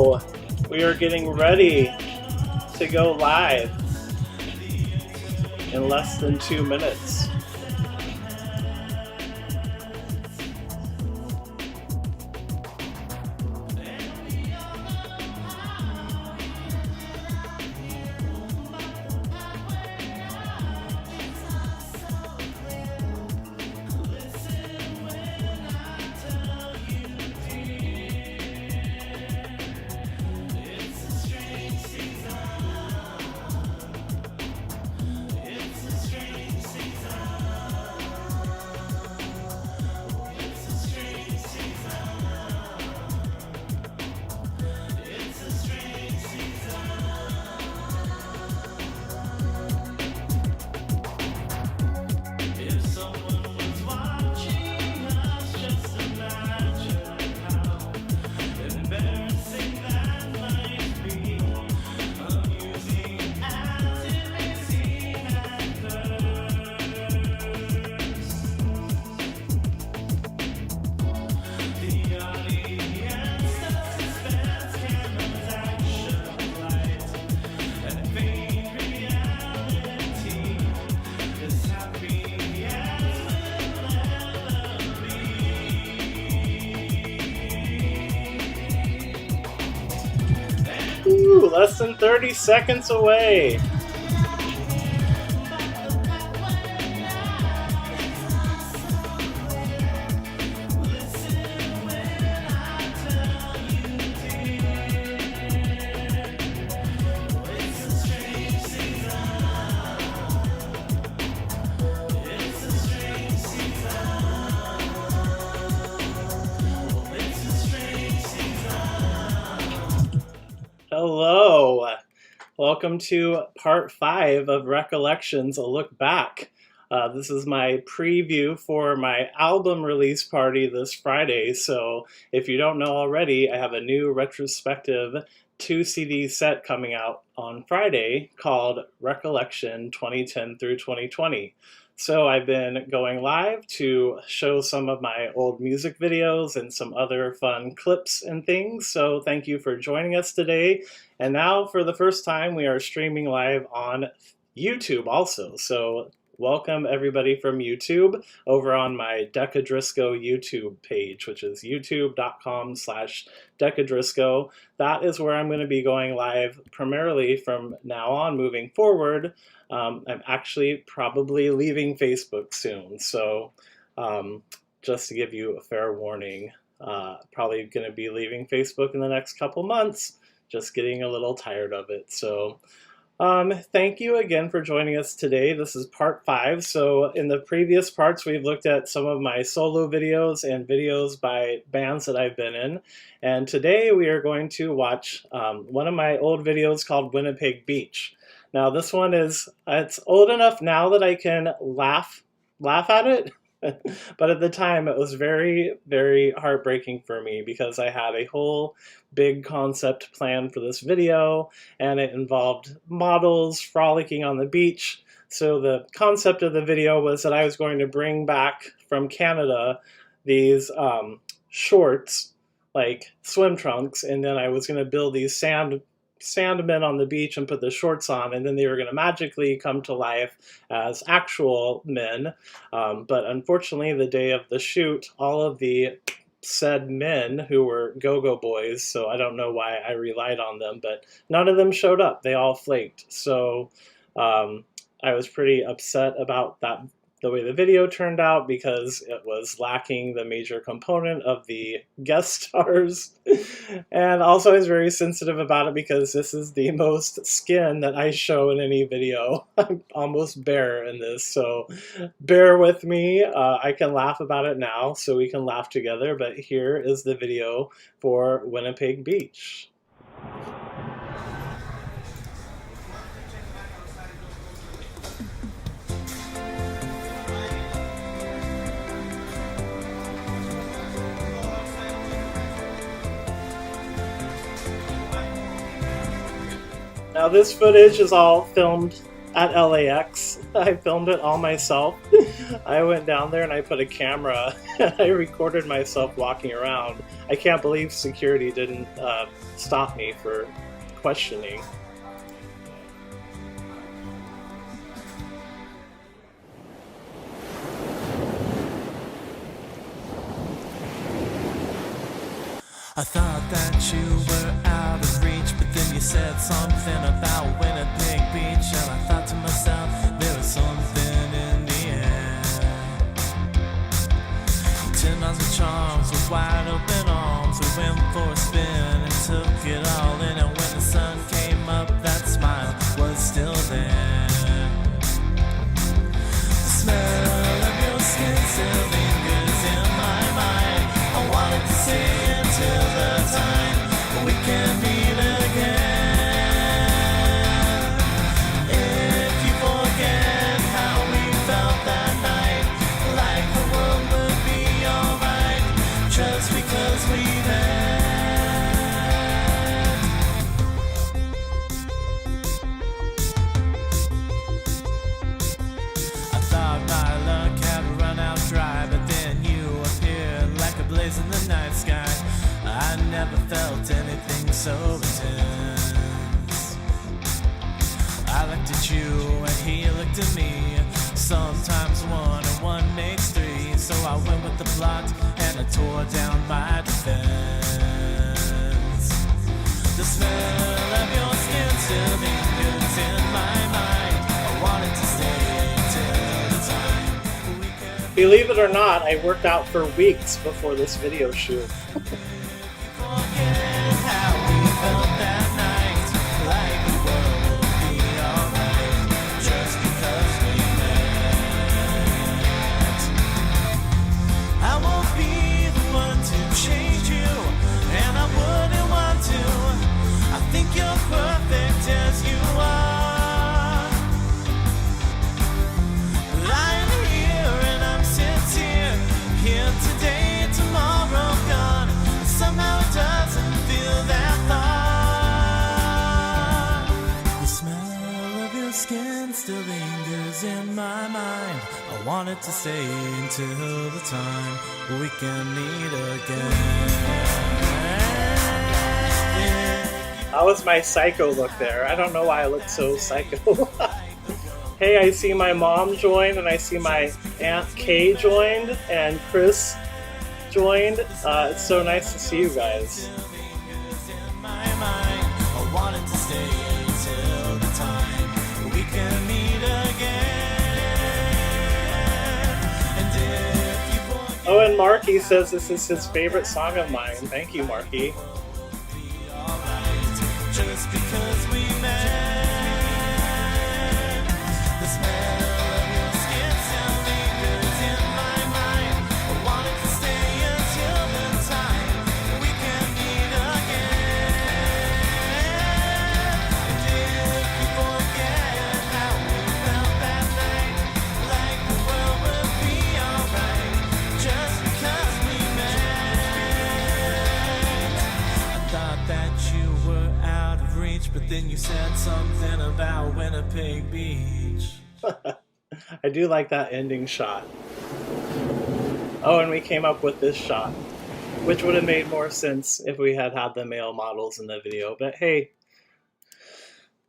Hello! We are getting ready to go live in less than 2 minutes. Ooh, less than 30 seconds away. Hello. Welcome to part 5 of Recollections, a look back. This is my preview for my album release party this Friday. So if you don't know already, I have a new retrospective 2 CD set coming out on Friday called Recollection 2010 through 2020. So I've been going live to show some of my old music videos and some other fun clips and things. So thank you for joining us today. And now for the first time, we are streaming live on YouTube also. So welcome everybody from YouTube over on my Decadrisco YouTube page, which is youtube.com/Decadrisco. That is where I'm going to be going live primarily from now on moving forward. I'm actually probably leaving Facebook soon, so just to give you a fair warning, probably going to be leaving Facebook in the next couple months, just getting a little tired of it. So thank you again for joining us today. This is part 5. So in the previous parts, we've looked at some of my solo videos and videos by bands that I've been in. And today we are going to watch one of my old videos called Winnipeg Beach. Now this one it's old enough now that I can laugh at it, but at the time it was very, very heartbreaking for me because I had a whole big concept plan for this video and it involved models frolicking on the beach. So the concept of the video was that I was going to bring back from Canada these shorts, like swim trunks, and then I was going to build these sandmen on the beach and put the shorts on, and then they were going to magically come to life as actual men. But unfortunately, the day of the shoot, all of the said men who were go-go boys, so I don't know why I relied on them, but none of them showed up. They all flaked. So I was pretty upset about that, the way the video turned out, because it was lacking the major component of the guest stars. And also I was very sensitive about it because this is the most skin that I show in any video. I'm almost bare in this, so bear with me. I can laugh about it now, so we can laugh together, but here is the video for Winnipeg Beach. Now this footage is all filmed at LAX. I filmed it all myself. I went down there and I put a camera and I recorded myself walking around. I can't believe security didn't stop me for questioning. I thought that you were out of reach, but then you said something about Winnipeg Beach, and I thought to myself, there was something in the air. 10 miles of charms with wide open arms, we went for a spin and took it all in, and when the sun came up, that smile was still there. The smell of your skin still lingers in my mind. I wanted to say till the time we can meet again. If you forget how we felt that night, like the world would be alright, just because we met. I thought my luck had run out dry, but then you appeared like a blaze in the night sky. I never felt anything so intense. I looked at you and he looked at me. Sometimes one and one makes three. So I went with the plot and I tore down my defense. The smell of your skin still lingers in my mind. I wanted to stay till the time we could. Believe it or not, I worked out for weeks before this video shoot. Still lingers in my mind. I wanted to stay until the time we can meet again. How was my psycho look there? I don't know why I look so psycho. Hey, I see my mom joined, and I see my Aunt Kay joined, and Chris joined. It's so nice to see you guys. Oh, and Marky says this is his favorite song of mine. Thank you, Marky. Just because we met, the smell of your skin still lingers in my mind. I wanted to stay until the time we can meet again. And if you forget how we felt that night, like the world would be alright, just because we met. I thought that you were out of reach, but then you said something about Winnipeg Beach. I do like that ending shot. Oh, and we came up with this shot, which would have made more sense if we had had the male models in the video. But hey,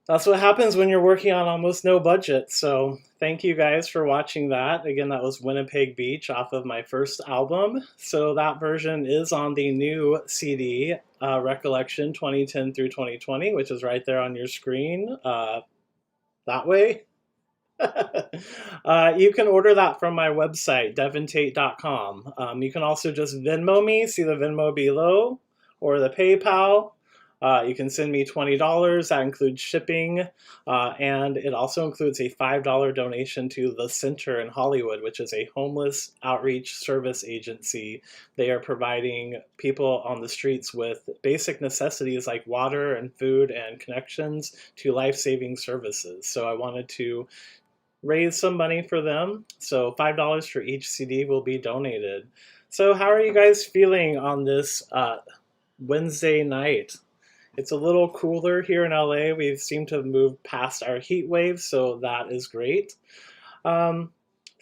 that's what happens when you're working on almost no budget. So thank you guys for watching that. Again, that was Winnipeg Beach off of my first album. So that version is on the new CD, Recollection 2010 through 2020, which is right there on your screen. That way. You can order that from my website, devintait.com. You can also just Venmo me, see the Venmo below, or the PayPal. You can send me $20. That includes shipping, and it also includes a $5 donation to The Center in Hollywood, which is a homeless outreach service agency. They are providing people on the streets with basic necessities like water and food and connections to life-saving services. So I wanted to raise some money for them. So $5 for each CD will be donated. So how are you guys feeling on this Wednesday night? It's a little cooler here in LA. We seem to have moved past our heat wave, so that is great. Um,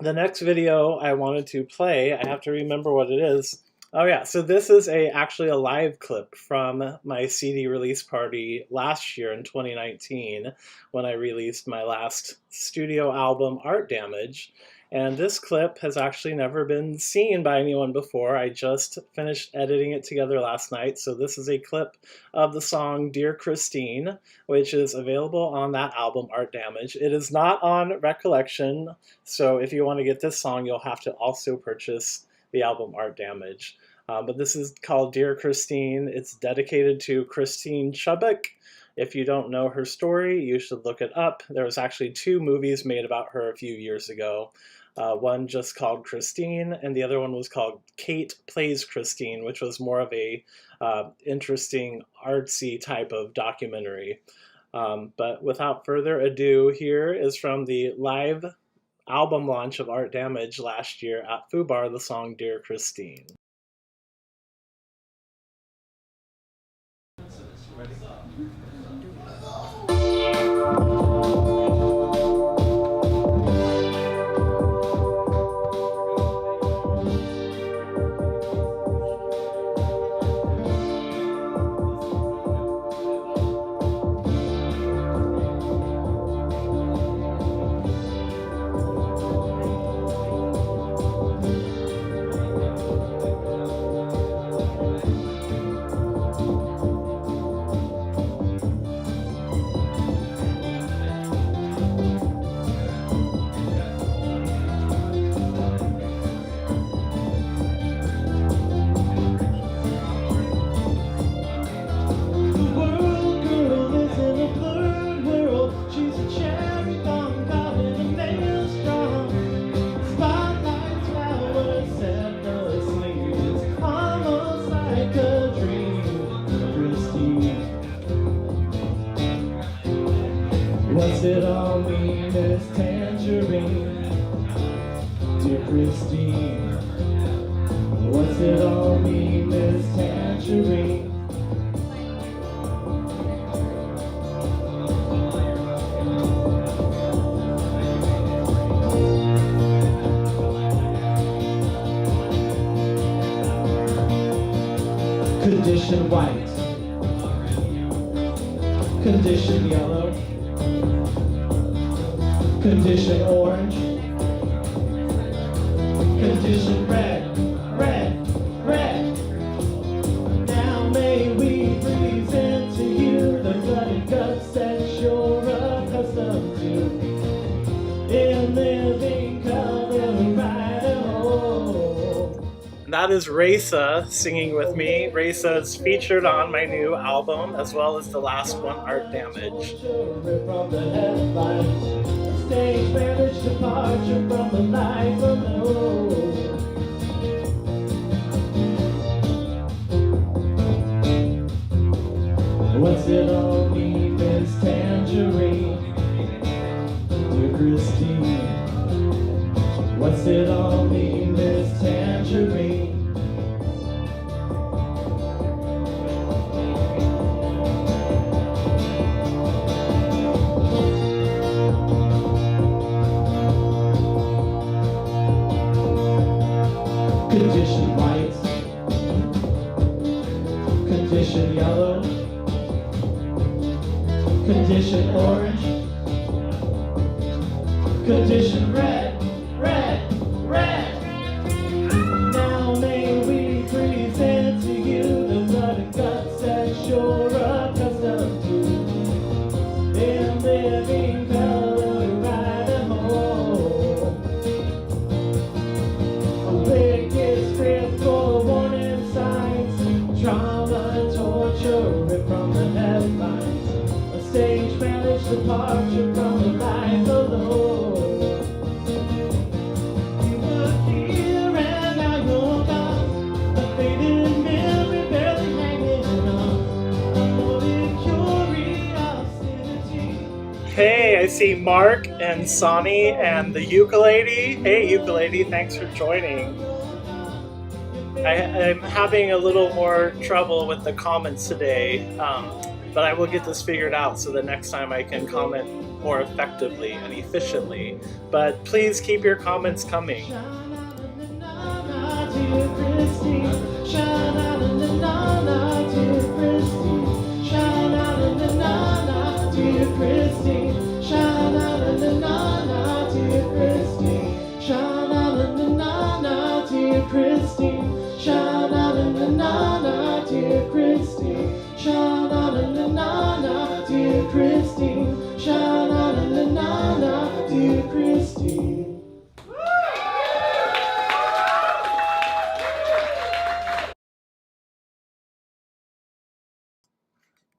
the next video I wanted to play, I have to remember what it is. Oh yeah, so this is actually a live clip from my CD release party last year in 2019 when I released my last studio album, Art Damage. And this clip has actually never been seen by anyone before. I just finished editing it together last night. So this is a clip of the song Dear Christine, which is available on that album, Art Damage. It is not on Recollection, so if you want to get this song, you'll have to also purchase the album Art Damage. But this is called Dear Christine. It's dedicated to Christine Chubbuck. If you don't know her story, you should look it up. There was actually 2 movies made about her a few years ago. One just called Christine, and the other one was called Kate Plays Christine, which was more of a interesting, artsy type of documentary. But without further ado, here is from the live album launch of Art Damage last year at FUBAR, the song Dear Christine. What's it all mean, this tangerine? Dear Christine, what's it all mean, this tangerine? Condition white, condition yellow, condition orange, condition red, red, red. Now may we present to you the blood and guts that you're accustomed to in living color right at home. That is Raisa singing with me. Raisa is featured on my new album, as well as the last one, Art Damage. Stage managed departure from the life alone. What's it all mean, Miss Tangerine? Dear Christine, what's it all mean, Miss Tangerine? Condition white, condition yellow, condition orange, condition red, red, red. Now may we present to you the blood and guts that you're accustomed to in living color right at home. A wicked script for warning signs, trauma, torture, ripped from the headlines. A stage managed departure from the life alone. You were here and now you're gone. A faded memory barely hanging on. A morbid curiosity. Hey, I see Mark and Sonny and the ukulele. Hey, ukulele, thanks for joining. I'm having a little more trouble with the comments today. but I will get this figured out so that next time I can comment more effectively and efficiently. But please keep your comments coming.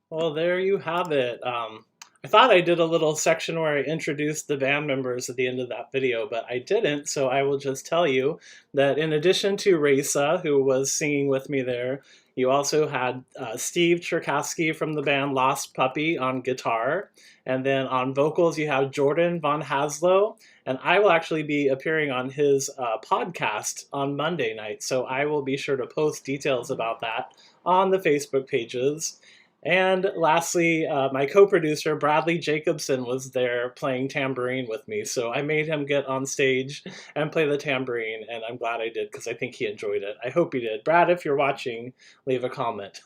Well, there you have it. I thought I did a little section where I introduced the band members at the end of that video, but I didn't, so I will just tell you that in addition to Raisa, who was singing with me there, you also had Steve Cherkasky from the band Lost Puppy on guitar, and then on vocals you have Jordan Von Haslow, and I will actually be appearing on his podcast on Monday night, so I will be sure to post details about that on the Facebook pages. And lastly, my co-producer Bradley Jacobson was there playing tambourine with me, so I made him get on stage and play the tambourine, and I'm glad I did because I think he enjoyed it. I hope he did. Brad, if you're watching, leave a comment.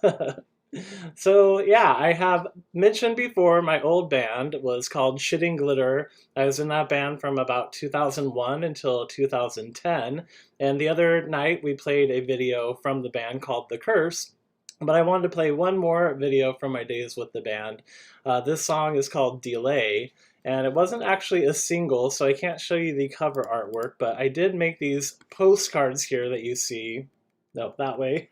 So yeah, I have mentioned before my old band was called Shitting Glitter. I was in that band from about 2001 until 2010, and the other night we played a video from the band called The Curse. But I wanted to play one more video from my days with the band. This song is called Delay, and it wasn't actually a single, so I can't show you the cover artwork, but I did make these postcards here that you see, no, that way,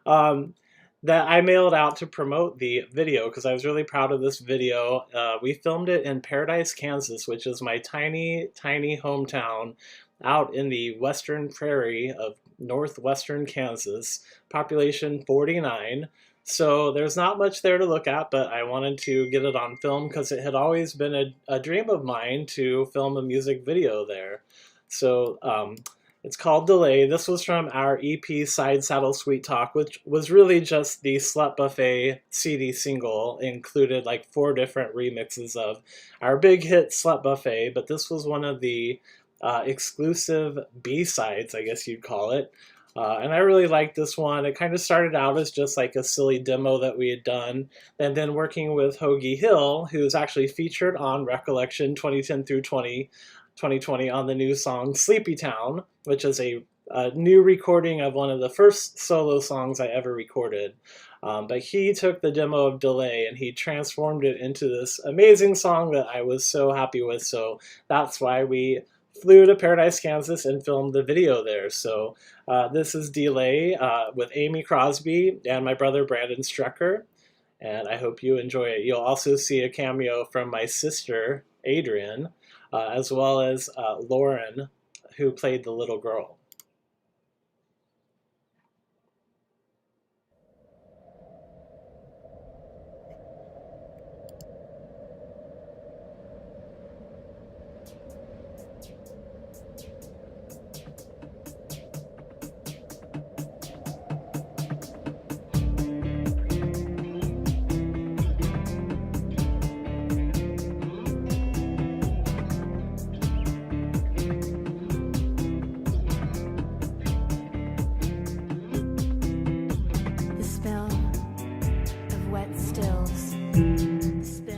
that I mailed out to promote the video because I was really proud of this video. We filmed it in Paradise, Kansas, which is my tiny, tiny hometown out in the western prairie of northwestern Kansas, population 49. So there's not much there to look at, but I wanted to get it on film because it had always been a dream of mine to film a music video there. So it's called Delay. This was from our EP Side Saddle Sweet Talk, which was really just the Slut Buffet CD single. It included like 4 different remixes of our big hit Slut Buffet, but this was one of the exclusive B-sides, I guess you'd call it. And I really liked this one. It kind of started out as just like a silly demo that we had done, and then working with Hoagie Hill, who's actually featured on Recollection 2010 through 2020 on the new song Sleepy Town, which is a new recording of one of the first solo songs I ever recorded. But he took the demo of Delay and he transformed it into this amazing song that I was so happy with. So that's why we flew to Paradise, Kansas and filmed the video there. So this is Delay with Amy Crosby and my brother Brandon Strecker, and I hope you enjoy it. You'll also see a cameo from my sister Adrian, as well as Lauren, who played the little girl.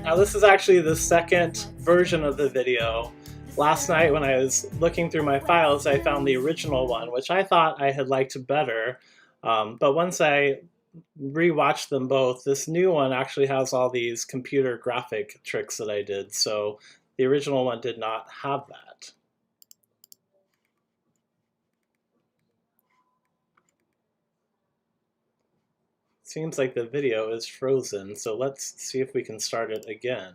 Now this is actually the second version of the video. Last night when I was looking through my files, I found the original one, which I thought I had liked better. But once I rewatched them both, this new one actually has all these computer graphic tricks that I did. So the original one did not have that. Seems like the video is frozen, so let's see if we can start it again.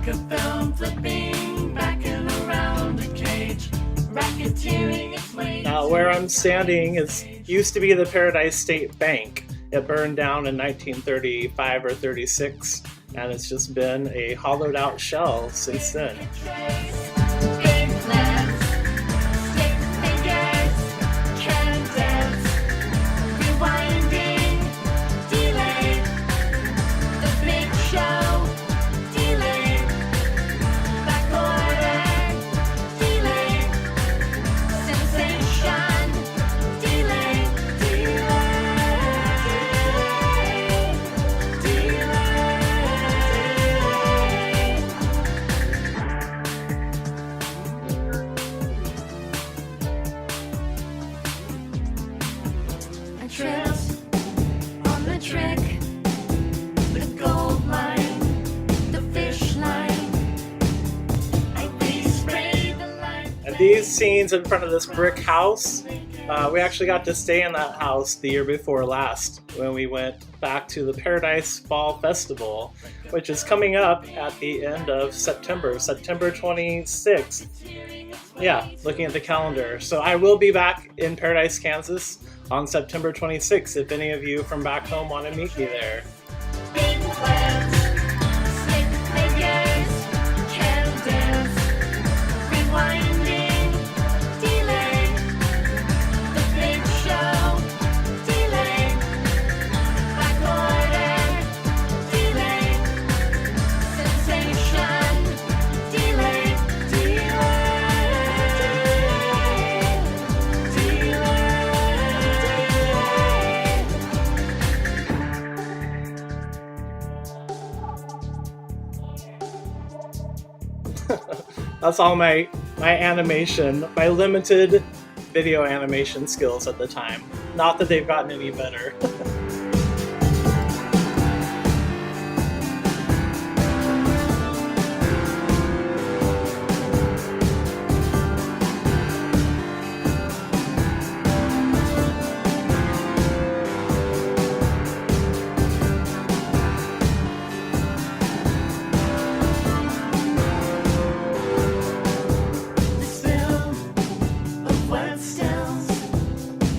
a film flipping back and around a cage, racketeering its way. Now, where I'm standing used to be the Paradise State Bank. It burned down in 1935 or 36, and it's just been a hollowed out shell since then. Big plans, stick figures, candles, rewinding, delay, the big show, delay, back order, delay, sensation, delay, I tripped on the trick, the gold line, the fish line. I resprayed the line. And these scenes in front of this brick house, we actually got to stay in that house the year before last when we went back to the Paradise Fall Festival, which is coming up at the end of September, September 26th. Yeah, looking at the calendar. So I will be back in Paradise, Kansas on September 26th if any of you from back home want to meet me there. Big plans, stick figures, candles, rewinding, delay, the big show, delay, back order, delay, sensation, delay, That's all my animation, my limited video animation skills at the time. Not that they've gotten any better. the spill of wet stills,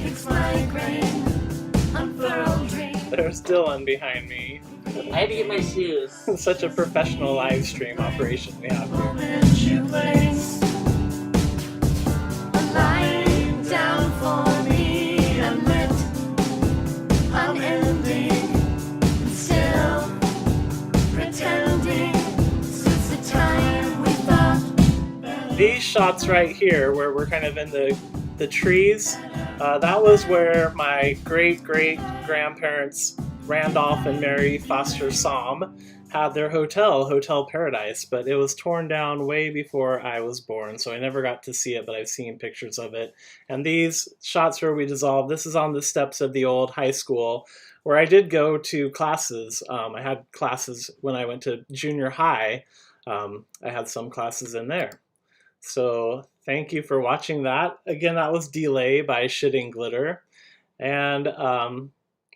hits my grain, unfurled dream. There's Dylan behind me. I had to get my shoes. Such a professional live stream operation we have here. Moment you place a line down for me, I'm lit, unending, and still pretending since the time we thought. These shots right here, where we're kind of in the trees, that was where my great-great-grandparents, Randolph and Mary Foster Somm, had their Hotel Paradise, but it was torn down way before I was born, so I never got to see it, but I've seen pictures of it. And these shots where we dissolved, this is on the steps of the old high school, where I did go to classes. I had classes when I went to junior high. I had some classes in there. So thank you for watching that. Again, that was Delay by Shitting Glitter. And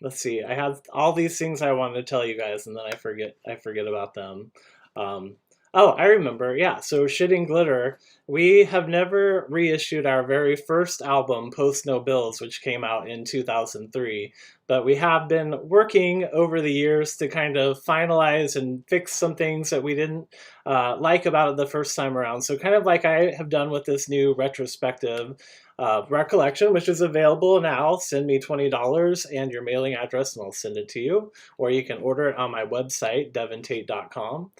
let's see, I had all these things I wanted to tell you guys, and then I forget about them. Oh, I remember, yeah, so Shitting Glitter, we have never reissued our very first album, Post No Bills, which came out in 2003, but we have been working over the years to kind of finalize and fix some things that we didn't like about it the first time around. So kind of like I have done with this new retrospective Recollection, which is available now. Send me $20 and your mailing address and I'll send it to you. Or you can order it on my website, devintait.com.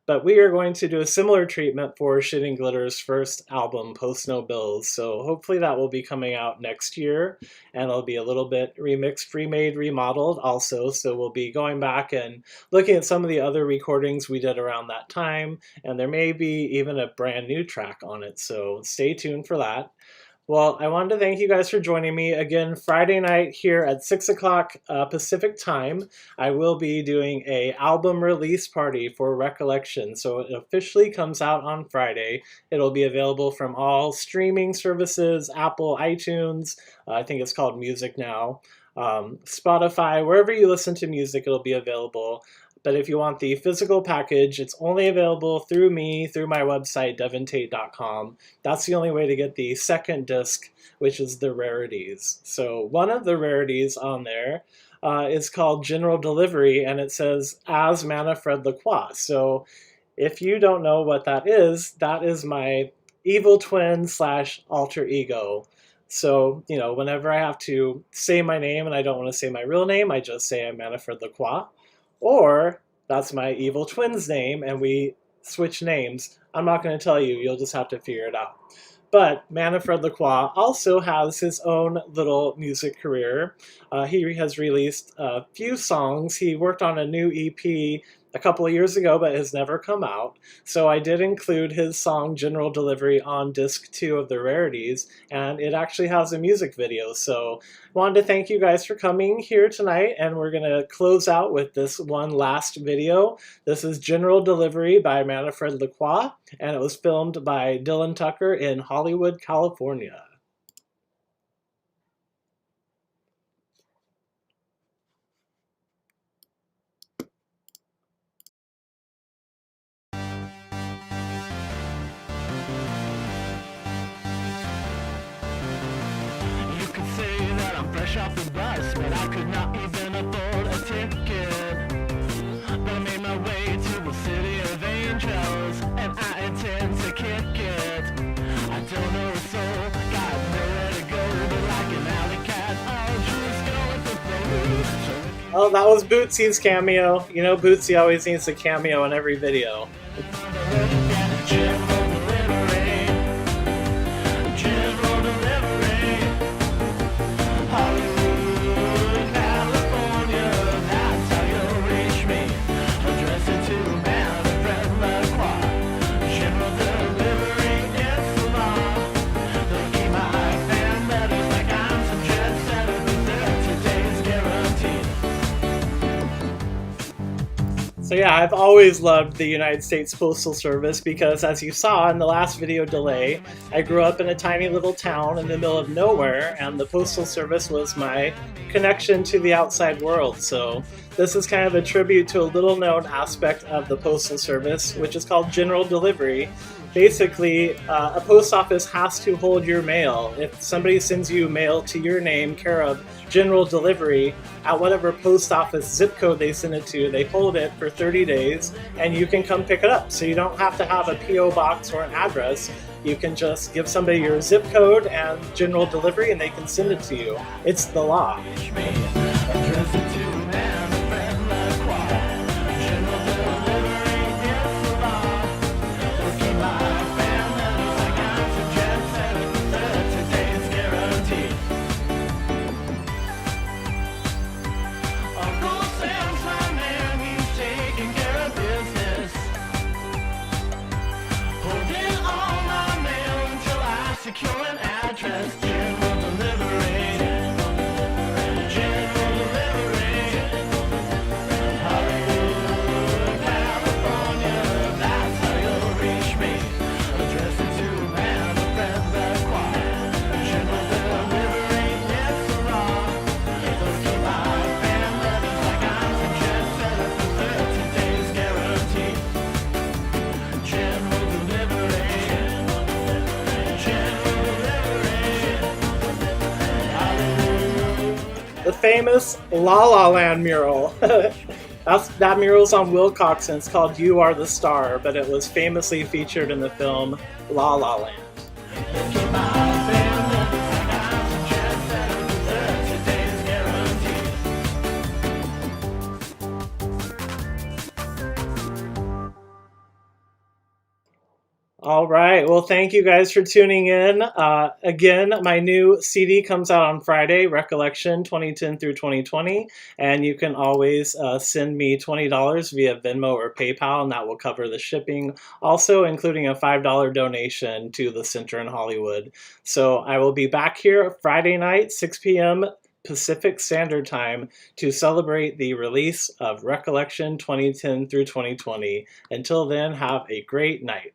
But we are going to do a similar treatment for Shitting Glitter's first album, Post No Bills. So hopefully that will be coming out next year, and it'll be a little bit remixed, remade, remodeled also. So we'll be going back and looking at some of the other recordings we did around that time, and there may be even a brand new track on it. So stay tuned for that. Well, I wanted to thank you guys for joining me. Again, Friday night here at 6 o'clock Pacific time, I will be doing a album release party for Recollection. So it officially comes out on Friday. It'll be available from all streaming services, Apple, iTunes, I think it's called Music Now, Spotify, wherever you listen to music, it'll be available. But if you want the physical package, it's only available through me, through my website, devintait.com. That's the only way to get the second disc, which is the rarities. So one of the rarities on there is called General Delivery, and it says as Manfred Lacroix. So if you don't know what that is my evil twin slash alter ego. So, whenever I have to say my name and I don't want to say my real name, I just say I'm Manfred Lacroix. Or that's my evil twin's name and we switch names. I'm not going to tell you, you'll just have to figure it out. But Manfred Lacroix also has his own little music career. He has released a few songs. He worked on a new EP a couple of years ago, but has never come out. So I did include his song General Delivery on disc 2 of the rarities, and it actually has a music video. So I wanted to thank you guys for coming here tonight, and we're going to close out with this one last video. This is General Delivery by Manfred Lacroix, and it was filmed by Dylan Tucker in Hollywood, California. Fresh off the bus, but I could not even afford a ticket. But I made my way to the city of angels, and I intend to kick it. I don't know a soul, got nowhere to go, but like an alley cat, I'll just go with the flow. Oh, that was Bootsy's cameo. You know, Bootsy always needs a cameo in every video. So yeah, I've always loved the United States Postal Service because, as you saw in the last video delay, I grew up in a tiny little town in the middle of nowhere, and the Postal Service was my connection to the outside world. So this is kind of a tribute to a little-known aspect of the Postal Service, which is called General Delivery. Basically, a post office has to hold your mail. If somebody sends you mail to your name, care of General Delivery, at whatever post office zip code they send it to, they hold it for 30 days, and you can come pick it up. So you don't have to have a P.O. box or an address. You can just give somebody your zip code and General Delivery, and they can send it to you. It's the law. Secure an address, General Delivery. General Delivery. Hollywood, California, that's how you'll reach me. Address it to Manfred Lacroix. General Delivery, it's the law. Those keep my fan letters like I'm some jet setter for 30 days guaranteed. General Delivery. The famous La La Land mural. That mural's on Wilcox, and it's called You Are the Star, but it was famously featured in the film La La Land. All right. Well, thank you guys for tuning in. Again, my new CD comes out on Friday, Recollection 2010 through 2020, and you can always send me $20 via Venmo or PayPal, and that will cover the shipping, also including a $5 donation to the Center in Hollywood. So I will be back here Friday night, 6 p.m. Pacific Standard Time to celebrate the release of Recollection 2010 through 2020. Until then, have a great night.